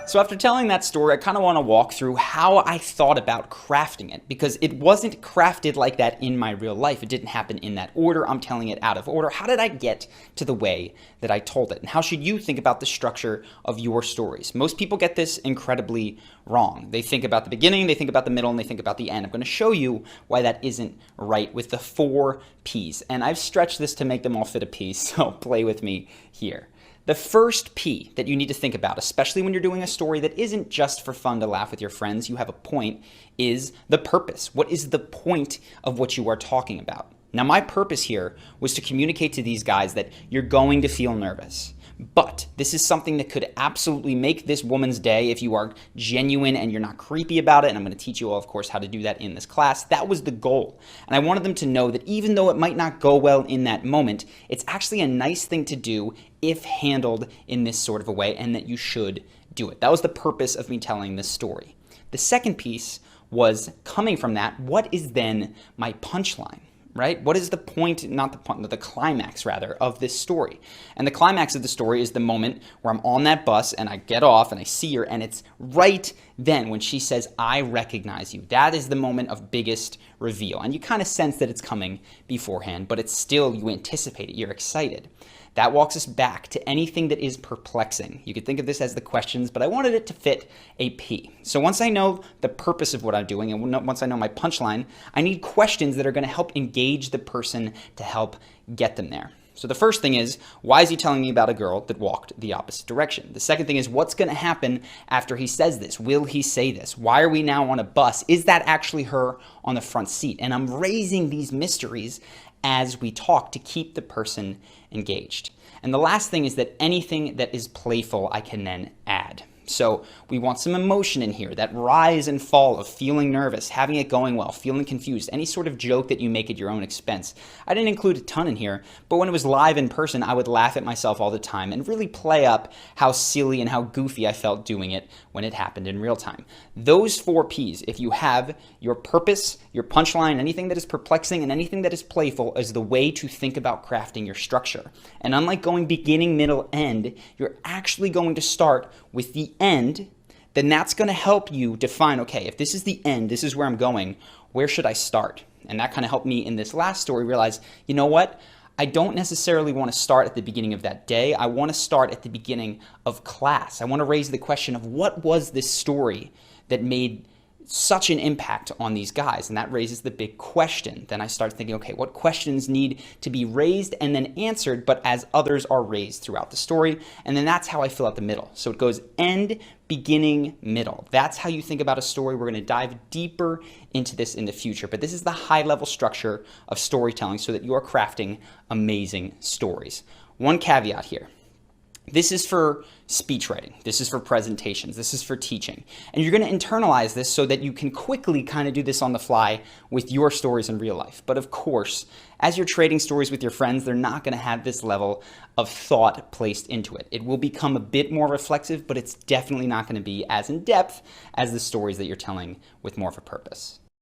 So after telling that story, I kind of want to walk through how I thought about crafting it, because it wasn't crafted like that in my real life. It didn't happen in that order. I'm telling it out of order. How did I get to the way that I told it? And how should you think about the structure of your stories? Most people get this incredibly wrong. They think about the beginning, they think about the middle, and they think about the end. I'm going to show you why that isn't right with the 4 P's. And I've stretched this to make them all fit a piece, so play with me here. The first P that you need to think about, especially when you're doing a story that isn't just for fun to laugh with your friends, you have a point, is the purpose. What is the point of what you are talking about? Now, my purpose here was to communicate to these guys that you're going to feel nervous. But this is something that could absolutely make this woman's day if you are genuine and you're not creepy about it. And I'm going to teach you all, of course, how to do that in this class. That was the goal. And I wanted them to know that even though it might not go well in that moment, it's actually a nice thing to do if handled in this sort of a way, and that you should do it. That was the purpose of me telling this story. The second piece was coming from that. What is then my punchline? Right? What is the point, not the point, the climax rather, of this story? And the climax of the story is the moment where I'm on that bus and I get off and I see her, and it's right then when she says, "I recognize you." That is the moment of biggest reveal. And you kind of sense that it's coming beforehand, but it's still, you anticipate it, you're excited. That walks us back to anything that is perplexing. You could think of this as the questions, but I wanted it to fit a P. So once I know the purpose of what I'm doing, and once I know my punchline, I need questions that are going to help engage the person to help get them there. So the first thing is, why is he telling me about a girl that walked the opposite direction? The second thing is, what's going to happen after he says this? Will he say this? Why are we now on a bus? Is that actually her on the front seat? And I'm raising these mysteries as we talk to keep the person engaged. And the last thing is that anything that is playful, I can then add. So we want some emotion in here, that rise and fall of feeling nervous, having it going well, feeling confused, any sort of joke that you make at your own expense. I didn't include a ton in here, but when it was live in person, I would laugh at myself all the time and really play up how silly and how goofy I felt doing it when it happened in real time. Those 4 P's, if you have your purpose, your punchline, anything that is perplexing, and anything that is playful, is the way to think about crafting your structure. And unlike going beginning, middle, end, you're actually going to start with the end. Then that's going to help you define, okay, if this is the end, this is where I'm going, where should I start? And that kind of helped me in this last story realize, you know what? I don't necessarily want to start at the beginning of that day. I want to start at the beginning of class. I want to raise the question of, what was this story that made such an impact on these guys? And that raises the big question. Then I start thinking, okay, what questions need to be raised and then answered, but as others are raised throughout the story? And then that's how I fill out the middle. So it goes end, beginning, middle. That's how you think about a story. We're going to dive deeper into this in the future, but this is the high level structure of storytelling so that you are crafting amazing stories. One caveat here. This is for speech writing. This is for presentations. This is for teaching. And you're going to internalize this so that you can quickly kind of do this on the fly with your stories in real life. But of course, as you're trading stories with your friends, they're not going to have this level of thought placed into it. It will become a bit more reflexive, but it's definitely not going to be as in depth as the stories that you're telling with more of a purpose.